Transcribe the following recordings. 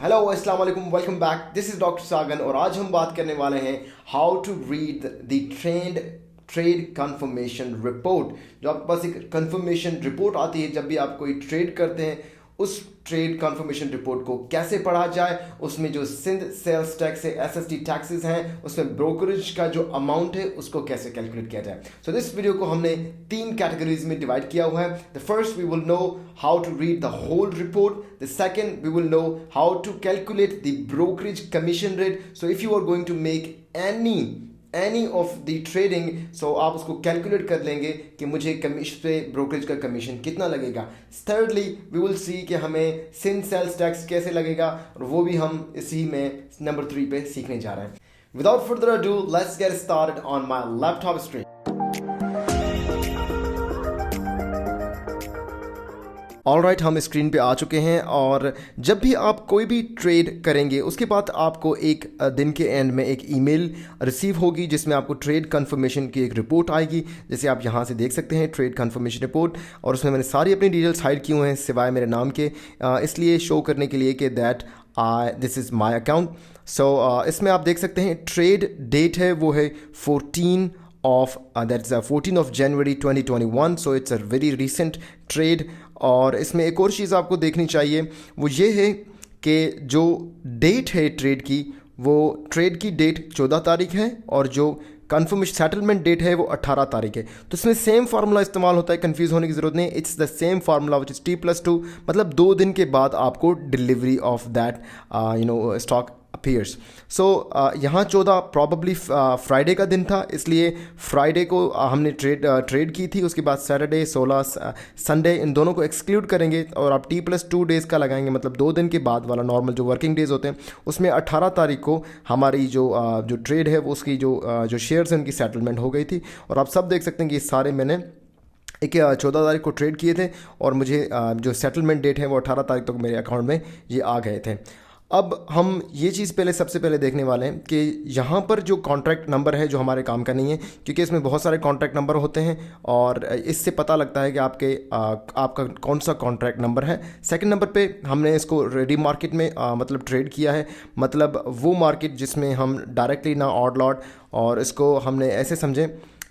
Hello अस्सलाम वालेकुम, welcome back. This is doctor Sagan और आज हम बात करने वाले हैं how to read the trade confirmation report. जो आपके पास एक कंफर्मेशन रिपोर्ट आती है जब भी आप कोई ट्रेड करते हैं, उस ट्रेड कंफर्मेशन रिपोर्ट को कैसे पढ़ा जाए, उसमें जो सिंध सेल्स टैक्स है, एसएसटी टैक्सेस हैं, उसमें ब्रोकरेज का जो अमाउंट है उसको कैसे कैलकुलेट किया जाए। सो दिस वीडियो को हमने 3 कैटेगरीज में डिवाइड किया हुआ है। The first we will know how to read the whole report. The second we will know how to calculate the brokerage commission rate. So if you are going to make any of the trading, so आप उसको calculate कर लेंगे कि मुझे commission पे brokerage का commission कितना लगेगा। थर्डली वी विल सी कि हमें सिंध सेल्स टैक्स कैसे लगेगा, और वो भी हम इसी में नंबर 3 पे सीखने जा रहे हैं। Without further ado, let's get started on my laptop screen. All right, हम स्क्रीन पे आ चुके हैं और जब भी आप कोई भी ट्रेड करेंगे उसके बाद आपको एक दिन के एंड में एक ईमेल रिसीव होगी जिसमें आपको ट्रेड कंफर्मेशन की एक रिपोर्ट आएगी। जैसे आप यहाँ से देख सकते हैं ट्रेड कंफर्मेशन रिपोर्ट, और उसमें मैंने सारी अपनी डिटेल्स हाइड की हुए हैं सिवाय मेरे नाम के, इसलिए शो करने के लिए कि that this is my account. So इसमें आप देख सकते हैं ट्रेड डेट है वो है 14 of January 2021, so it's a very recent trade। और इसमें एक और चीज़ आपको देखनी चाहिए, वो ये है कि जो डेट है ट्रेड की, वो ट्रेड की डेट 14 तारीख है और जो कन्फर्मेशन सेटलमेंट डेट है वो 18 तारीख है। तो इसमें सेम फार्मूला इस्तेमाल होता है, कंफ्यूज होने की ज़रूरत नहीं। It's the same formula which is T+2, मतलब 2 दिन के बाद आपको delivery of that stock appears. So यहाँ 14 प्रॉबली फ्राइडे का दिन था, इसलिए फ्राइडे को हमने ट्रेड की थी। उसके बाद सैटरडे 16 संडे, इन दोनों को एक्सक्लूड करेंगे और आप T+2 डेज़ का लगाएंगे, मतलब 2 दिन के बाद वाला नॉर्मल जो वर्किंग डेज़ होते हैं उसमें 18 तारीख को हमारी जो ट्रेड है वो उसकी जो शेयर्स हैं उनकी सेटलमेंट हो गई थी। और आप सब देख सकते हैं कि ये सारे मैंने 14 तारीख को ट्रेड किए थे और मुझे जो सेटलमेंट डेट है वो 18 तारीख तक मेरे अकाउंट में ये आ गए थे। अब हम ये चीज़ सबसे पहले देखने वाले हैं कि यहाँ पर जो कॉन्ट्रैक्ट नंबर है जो हमारे काम का नहीं है, क्योंकि इसमें बहुत सारे कॉन्ट्रैक्ट नंबर होते हैं और इससे पता लगता है कि आपका कौन सा कॉन्ट्रैक्ट नंबर है। सेकंड नंबर पे हमने इसको रेडी मार्केट में मतलब ट्रेड किया है, मतलब वो मार्केट जिसमें हम डायरेक्टली ना ऑड लॉट, और इसको हमने ऐसे समझें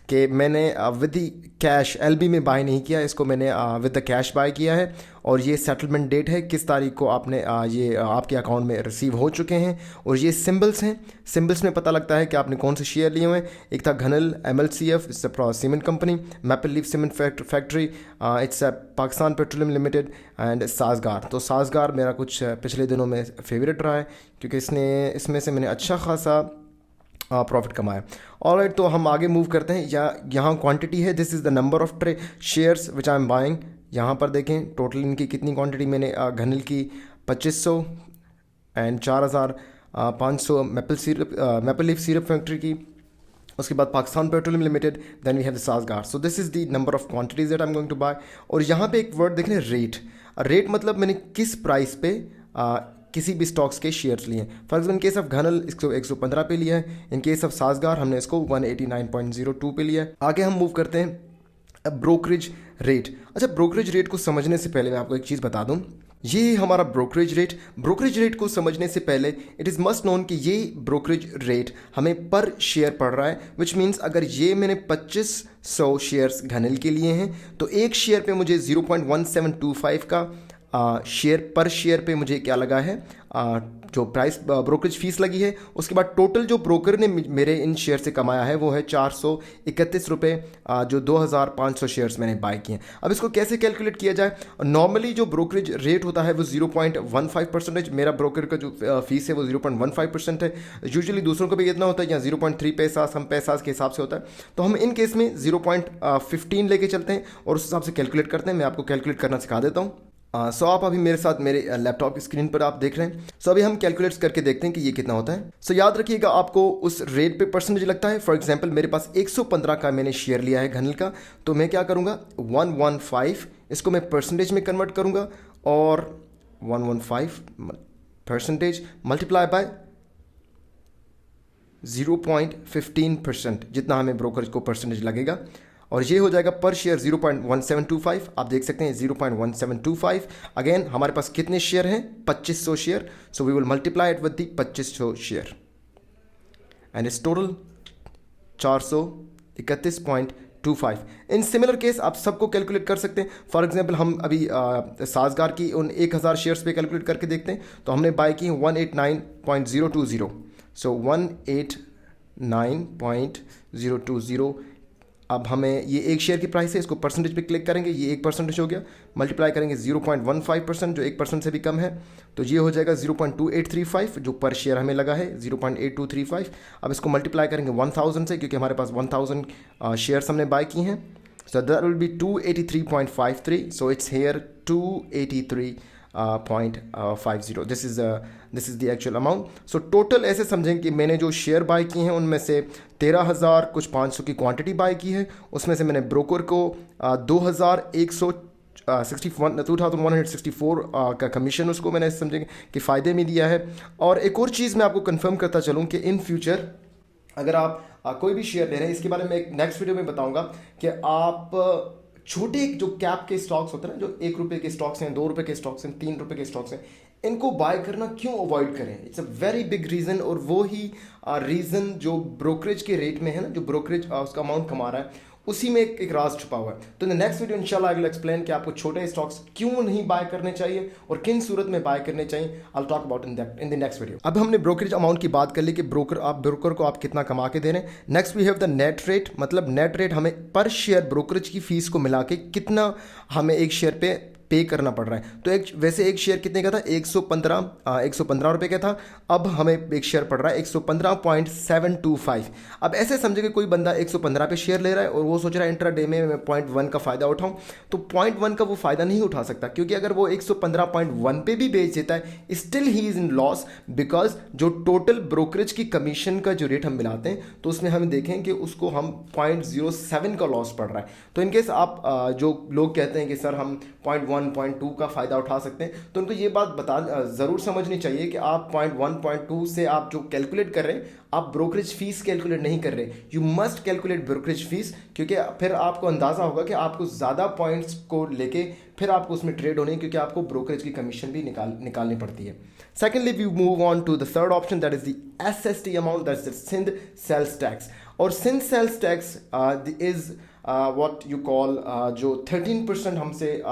कि मैंने विद द कैश एलबी में बाय नहीं किया, इसको मैंने विद द कैश बाय किया है। और ये सेटलमेंट डेट है किस तारीख को आपने ये आपके अकाउंट में रिसीव हो चुके हैं। और ये सिंबल्स हैं, सिंबल्स में पता लगता है कि आपने कौन से शेयर लिए हुए हैं। एक था घनल MLCF, it's a cement company, maple leaf cement factory, it's a Pakistan petroleum limited, and Sazgar. तो साजगार मेरा कुछ पिछले दिनों में फेवरेट रहा है क्योंकि इसमें से मैंने अच्छा खासा प्रॉफिट कमाया। ऑलराइट, तो हम आगे मूव करते हैं। यहाँ क्वांटिटी है, this is the number of shares which I am buying. यहाँ पर देखें टोटल इनकी कितनी क्वांटिटी मैंने घनल की 2500 and 4500 maple leaf syrup factory की। उसके बाद Pakistan petroleum limited, then we have the Sazgar. So this is the number of quantities that I am going to buy. और यहाँ पे एक वर्ड देख रहे हैं, रेट मतलब मैंने किस प्राइस पे किसी भी स्टॉक्स के शेयर्स लिए। For example in case of घनल इसको 115 पे लिया है, इन केस ऑफ साजगार हमने इसको 189.02 पे लिया है। आगे हम मूव करते हैं ब्रोकरेज रेट। अच्छा, ब्रोकरेज रेट को समझने से पहले मैं आपको एक चीज़ बता दूं, ये हमारा ब्रोकरेज रेट को समझने से पहले इट इज़ मस्ट नोन कि ये ब्रोकरेज रेट हमें पर शेयर पड़ रहा है, विच मीन्स अगर ये मैंने 2500 शेयर्स घनल के लिए हैं तो एक शेयर पे मुझे 0.1725 का पर शेयर पे मुझे क्या लगा है, जो प्राइस ब्रोकरेज फीस लगी है। उसके बाद टोटल जो ब्रोकर ने मेरे इन शेयर से कमाया है वो है 431 रुपये, जो 2500 शेयर्स मैंने बाय किए हैं। अब इसको कैसे कैलकुलेट किया जाए? नॉर्मली जो ब्रोकरेज रेट होता है वो 0.15%, मेरा ब्रोकर का जो फीस है वो 0.15% है। यूजुअली दूसरों का भी इतना होता है, या 0.3 पैसा सम पैसा के हिसाब से होता है। तो हम इन केस में 0.15 लेके चलते हैं और उस हिसाब से कैलकुलेट करते हैं। मैं आपको कैलकुलेट करना सिखा देता हूँ। सो आप अभी मेरे साथ मेरे लैपटॉप की स्क्रीन पर आप देख रहे हैं। सो अभी हम कैलकुलेट्स करके देखते हैं कि ये कितना होता है। सो याद रखिएगा आपको उस रेट पे परसेंटेज लगता है। फॉर एग्जांपल मेरे पास 115 का मैंने शेयर लिया है घनल का, तो मैं क्या करूँगा 115 इसको मैं परसेंटेज में कन्वर्ट करूँगा, और 115 परसेंटेज मल्टीप्लाई बाय 0.15% जितना हमें ब्रोकरेज को परसेंटेज लगेगा। और ये हो जाएगा पर शेयर 0.1725। आप देख सकते हैं 0.1725। अगेन हमारे पास कितने शेयर हैं? 2500 share. So we will multiply it with the 2500 share and it's total 431.25। In similar case आप सबको कैलकुलेट कर सकते हैं। फॉर एग्जांपल हम अभी साजगार की उन 1000 शेयर्स पे कैलकुलेट करके देखते हैं। तो हमने बाय की 189.020। सो 189.020। अब हमें ये एक शेयर की प्राइस है, इसको परसेंटेज पे क्लिक करेंगे, ये 1% हो गया। मल्टीप्लाई करेंगे 0.15% जो 1% से भी कम है, तो ये हो जाएगा 0.2835 जो पर शेयर हमें लगा है 0.8235। अब इसको मल्टीप्लाई करेंगे 1000 से, क्योंकि हमारे पास 1000 शेयर्स हमने बाय की हैं। So that will be 283.53। So it's here 283.50। This is the actual amount. So total ऐसे समझें कि मैंने जो शेयर बाय की हैं उनमें से 13,000 कुछ 500 की क्वांटिटी बाय की है। उसमें से मैंने ब्रोकर को 2164 का कमीशन उसको मैंने समझें कि फ़ायदे में दिया है। और एक और चीज़ मैं आपको कंफर्म करता चलूँ कि इन फ्यूचर अगर आप कोई भी शेयर ले रहे हैं, इसके बारे में एक नेक्स्ट वीडियो में बताऊंगा कि आप छोटे जो कैप के स्टॉक्स होते हैं ना, जो 1 रुपये के स्टॉक्स हैं, 2 रुपये के स्टॉक्स हैं, 3 रुपये के स्टॉक्स हैं, इनको बाय करना क्यों अवॉइड करें? It's a very big reason. और वो ही रीज़न जो ब्रोकरेज के रेट में है ना, जो ब्रोकरेज उसका अमाउंट कमा रहा है, उसी में एक राज छुपा हुआ है। तो इन द नेक्स्ट वीडियो इंशाल्लाह आई विल एक्सप्लेन कि आपको छोटे स्टॉक्स क्यों नहीं बाय करने चाहिए और किन सूरत में बाय करने चाहिए। I will talk about in the next video. अब हमने ब्रोकरेज अमाउंट की बात कर ली कि ब्रोकर को आप कितना कमा के दे रहे हैं। Next we have the net rate, मतलब नेट रेट हमें पर शेयर ब्रोकरेज की फीस को मिला के कितना हमें एक शेयर पे पे करना पड़ रहा है। तो वैसे एक शेयर कितने का था? 115 रुपये का था। अब हमें एक शेयर पड़ रहा है 115.725। अब ऐसे समझे कि कोई बंदा 115 पे शेयर ले रहा है और वो सोच रहा है इंट्रा डे में मैं 0.1 का फ़ायदा उठाऊं। तो 0.1 का वो फ़ायदा नहीं उठा सकता, क्योंकि अगर वो 115.1 पे भी बेच देता है, still he is in loss, because जो टोटल ब्रोकरेज की कमीशन का जो रेट हम मिलाते हैं तो उसमें हम देखें कि उसको हम 0.07 का लॉस पड़ रहा है। तो इनकेस आप जो लोग कहते हैं कि सर हम 0.1-0.2 का फ़ायदा उठा सकते हैं, तो उनको ये बात ज़रूर समझनी चाहिए कि आप 0.1-0.2 से आप जो कैलकुलेट कर रहे हैं, आप ब्रोकरेज फीस कैलकुलेट नहीं कर रहे। You must calculate brokerage fees, क्योंकि फिर आपको अंदाज़ा होगा कि आपको ज़्यादा पॉइंट्स को लेके फिर आपको उसमें ट्रेड होने, क्योंकि आपको ब्रोकरेज की कमीशन भी निकालनी पड़ती है। Secondly we move on to the third option, that is the SST amount, that is the Sindh sales tax. और Sindh sales tax is what you call जो 13% हमसे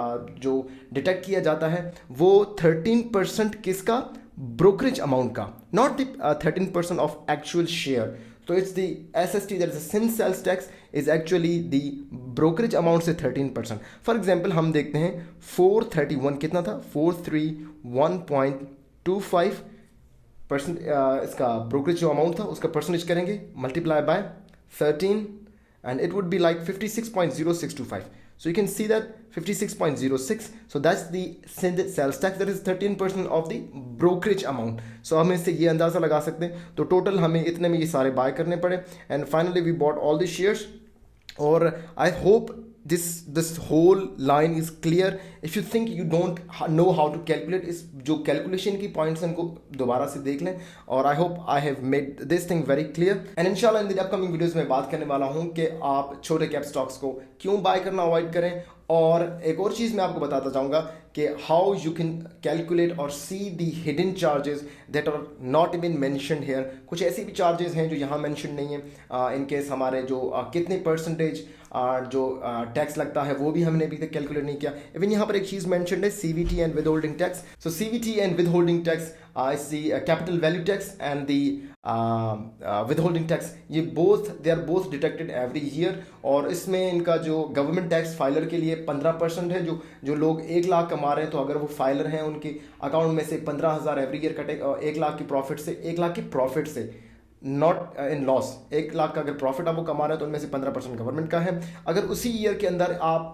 जो डिटेक्ट किया जाता है, वो 13% किसका? ब्रोकरेज अमाउंट का, not the 13% of actual share. तो it's the SST, that is the Sindh sales tax, is actually the brokerage amount से 13%। फॉर एग्जाम्पल हम देखते हैं 431 कितना था? 431.25% इसका ब्रोकरेज जो अमाउंट था उसका परसेंटेज करेंगे, multiply by 13 and it would be like 56.0625. So you can see that 56.06. So that's the sales tax, that is 13% of the brokerage amount. So हम इससे ये अंदाज़ा लगा सकते हैं। तो टोटल हमें इतने में ये सारे बाय करने पड़े, and finally we bought all the shares. और I hope this whole line is clear. If you think you don't know how to calculate, इस जो कैलकुलेशन की पॉइंट्स हैं उनको दोबारा से देख लें। और I hope I have made this thing very clear, and इंशाल्लाह इन द अपकमिंग वीडियोस में बात करने वाला हूं कि आप छोटे कैप स्टॉक्स को क्यों बाय करना अवॉइड करें। और एक और चीज़ मैं आपको बताता जाऊंगा कि हाउ यू कैन कैलकुलेट और see the hidden charges that are not even mentioned here. कुछ ऐसी भी चार्जेस हैं जो यहाँ मेंशन नहीं है। इन केस हमारे जो कितने परसेंटेज जो टैक्स लगता है वो भी हमने अभी तक कैलकुलेट नहीं किया। इवन यहाँ पर एक चीज़ मेंशन्ड है CVT and with holding tax. So CVT and with holding tax is the capital value tax and the withholding tax. ये they are both detected every year। और इसमें इनका जो गवर्नमेंट टैक्स फाइलर के लिए 15% है। जो लोग 1 लाख कमा रहे हैं, तो अगर वो फाइलर हैं उनके अकाउंट में से 15,000 एवरी ईयर कटे, 1 लाख की प्रॉफिट से नॉट इन लॉस। 1 लाख का अगर प्रॉफिट आप वो कमा रहे हैं तो उनमें से 15% गवर्नमेंट का है। अगर उसी ईयर के अंदर आप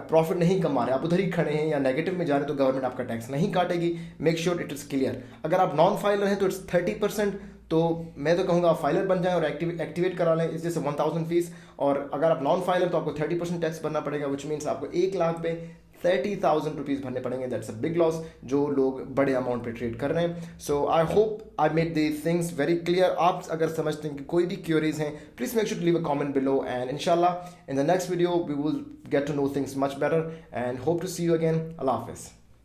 प्रॉफिट नहीं कमा रहे, आप उधर ही खड़े हैं या नेगेटिव में जा रहे हैं, तो गवर्नमेंट आपका टैक्स नहीं काटेगी। Make sure it is clear. अगर आप नॉन फाइलर हैं तो इट्स 30%। तो मैं तो कहूँगा आप फाइलर बन जाएं और एक्टिवेट करा लें, इस जैसे 1000 फीस। और अगर आप नॉन फाइलर तो आपको 30% टैक्स भरना पड़ेगा, विच मीन्स आपको 1 लाख पे ₹30,000 भरने पड़ेंगे। दैट्स अ बिग लॉस जो लोग बड़े अमाउंट पे ट्रेड कर रहे हैं। So I hope I made the things very clear. आप अगर समझते हैं कि कोई भी क्यूरीज हैं, please make sure to leave a comment below, and इंशाल्लाह in the next video we will get to know things much better, and hope to see you again. Allah Hafiz.